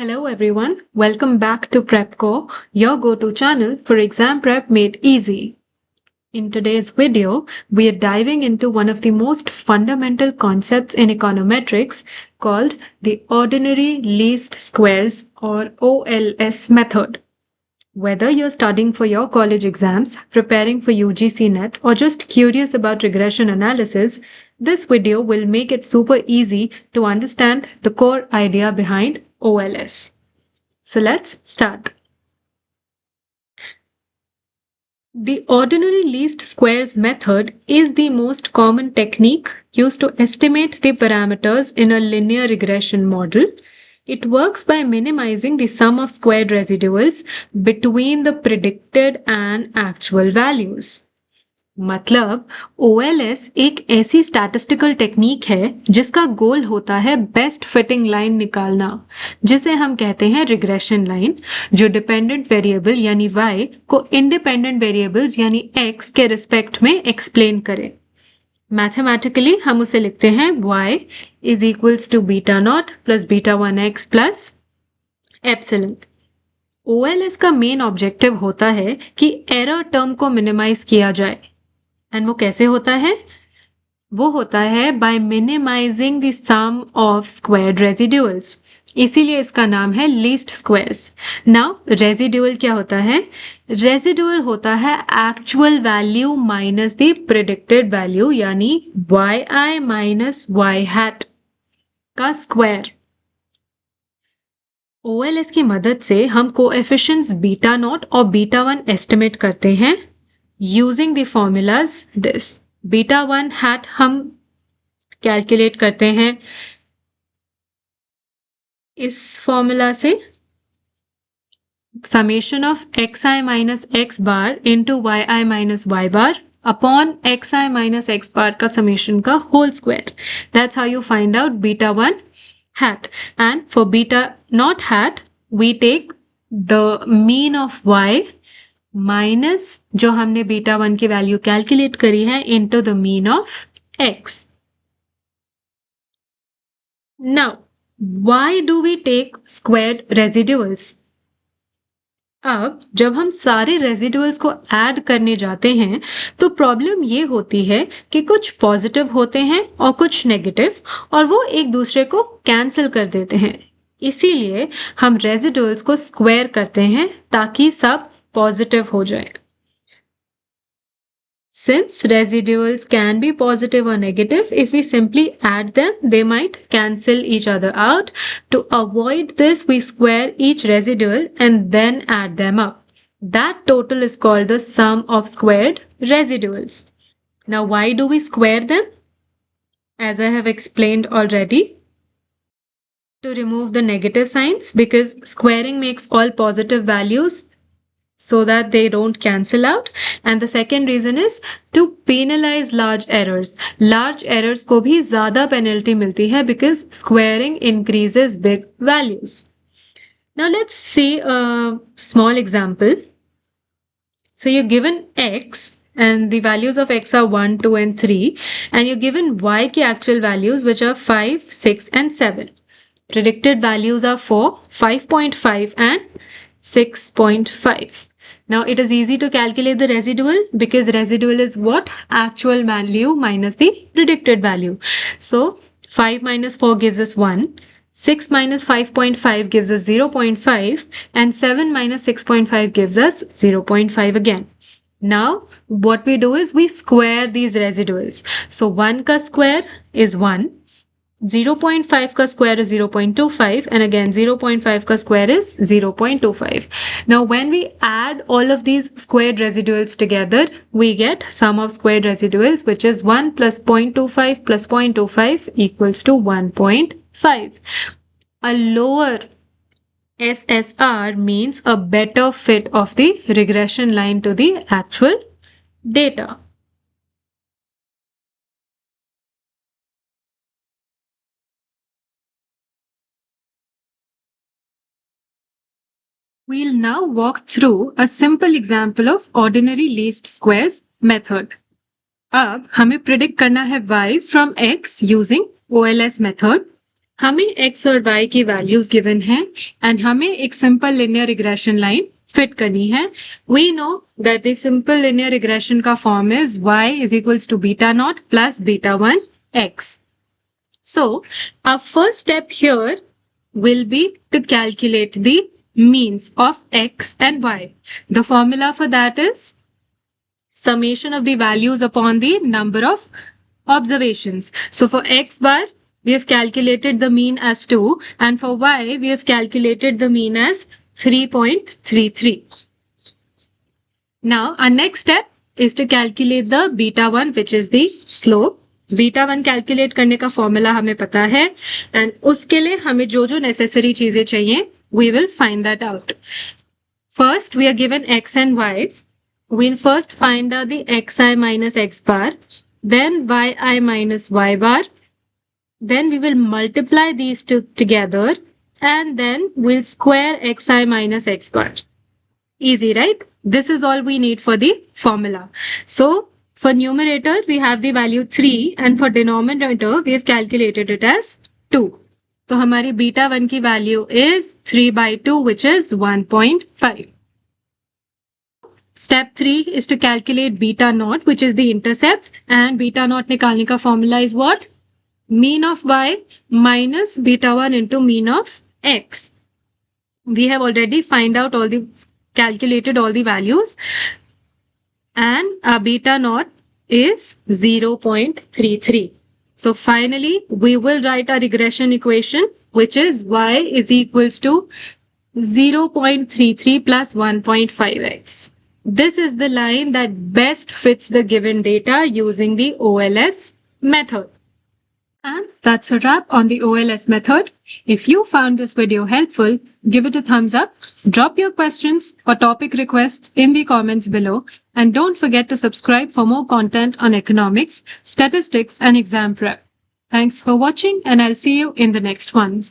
Hello everyone, welcome back to PrepCo, your go-to channel for exam prep made easy. In today's video, we are diving into one of the most fundamental concepts in econometrics called the ordinary least squares or OLS method. Whether you're studying for your college exams, preparing for UGC NET, or just curious about regression analysis, this video will make it super easy to understand the core idea behind OLS. So let's start. The ordinary least squares method is the most common technique used to estimate the parameters in a linear regression model. It works by minimizing the sum of squared residuals between the predicted and actual values. मतलब OLS एक ऐसी statistical technique है जिसका गोल होता है best fitting line निकालना, जिसे हम कहते हैं रिग्रेशन लाइन, जो डिपेंडेंट वेरिएबल यानी y को इंडिपेंडेंट वेरिएबल्स यानी x के रिस्पेक्ट में एक्सप्लेन करे. मैथमेटिकली हम उसे लिखते हैं y is equals to beta naught plus beta 1x plus epsilon. OLS का मेन ऑब्जेक्टिव होता है कि एरर टर्म को मिनिमाइज किया जाए. एंड वो कैसे होता है? वो होता है by minimizing the sum of squared residuals. इसीलिए इसका नाम है लीस्ट स्क्वायर्स. नाउ रेजिड्यूल क्या होता है? रेजिड्यूल होता है actual value minus the predicted value यानी yi माइनस y हैट का स्क्वायर. OLS की मदद से हम कोएफिशिएंट्स बीटा नॉट और बीटा 1 एस्टिमेट करते हैं using the formulas this. Beta 1 hat हम कैलकुलेट करते हैं इस फॉर्मूला से, summation of xi minus x bar into yi minus y bar upon xi minus x bar का summation का whole square. That's how you find out beta 1 hat. And for beta not hat, we take the mean of y minus जो हमने beta 1 की value calculate करी है into the mean of x. Now why do we take squared residuals? अब जब हम सारे residuals को ऐड करने जाते हैं तो प्रॉब्लम ये होती है कि कुछ पॉजिटिव होते हैं और कुछ नेगेटिव, और वो एक दूसरे को कैंसिल कर देते हैं. इसीलिए हम रेजिड्यूल्स को स्क्वायर करते हैं ताकि सब पॉजिटिव हो जाए. Since residuals can be positive or negative, if we simply add them, they might cancel each other out. To avoid this, we square each residual and then add them up. That total is called the sum of squared residuals. Now, why do we square them? As I have explained already, to remove the negative signs, because squaring makes all positive values so that they don't cancel out. And the second reason is to penalize large errors. Large errors को भी ज़्यादा penalty मिलती है because squaring increases big values. Now let's see a small example. So you're given x and the values of x are 1, 2 and 3, and you're given y की actual values which are 5, 6 and 7. Predicted values are 4, 5.5 and 6.5. Now it is easy to calculate the residual because residual is what? Actual value minus the predicted value. So 5 minus 4 gives us 1, 6 minus 5.5 gives us 0.5, and 7 minus 6.5 gives us 0.5 again. Now what we do is we square these residuals. So 1 ka square is 1. 0.5 का square is 0.25, and again 0.5 का square is 0.25. Now when we add all of these squared residuals together, we get sum of squared residuals, which is 1 plus 0.25 plus 0.25 equals to 1.5. A lower SSR means a better fit of the regression line to the actual data. We'll now walk through a simple example of ordinary least squares method. अब हमें predict करना है y from x using OLS method. हमें x और y की values given है and हमें एक simple linear regression line fit करनी है. We know that the simple linear regression का form is y is equals to beta naught plus beta 1 x. So our first step here will be to calculate the means of x and y. The formula for that is summation of the values upon the number of observations. So for x bar, we have calculated the mean as 2, and for y, we have calculated the mean as 3.33. Now, our next step is to calculate the beta 1, which is the slope. Beta 1 calculate करने का formula हमें पता है and उसके लिए हमें जो जो नेसेसरी चीजें चाहिए we will find that out. First we are given x and y. We'll first find out the xi minus x bar, then yi minus y bar. Then we will multiply these two together and then we'll square xi minus x bar. Easy, right? This is all we need for the formula. So for numerator, we have the value 3 and for denominator, we have calculated it as 2. So हमारी beta 1 की value is 3/2, which is 1.5. Step 3 is to calculate beta naught, which is the intercept, and beta naught निकालने का formula is what? Mean of y minus beta 1 into mean of x. We have already calculated all the values, and our beta naught is 0.33. So finally, we will write our regression equation, which is y is equals to 0.33 plus 1.5x. This is the line that best fits the given data using the OLS method. And that's a wrap on the OLS method. If you found this video helpful, give it a thumbs up, drop your questions or topic requests in the comments below, and don't forget to subscribe for more content on economics, statistics, and exam prep. Thanks for watching, and I'll see you in the next one.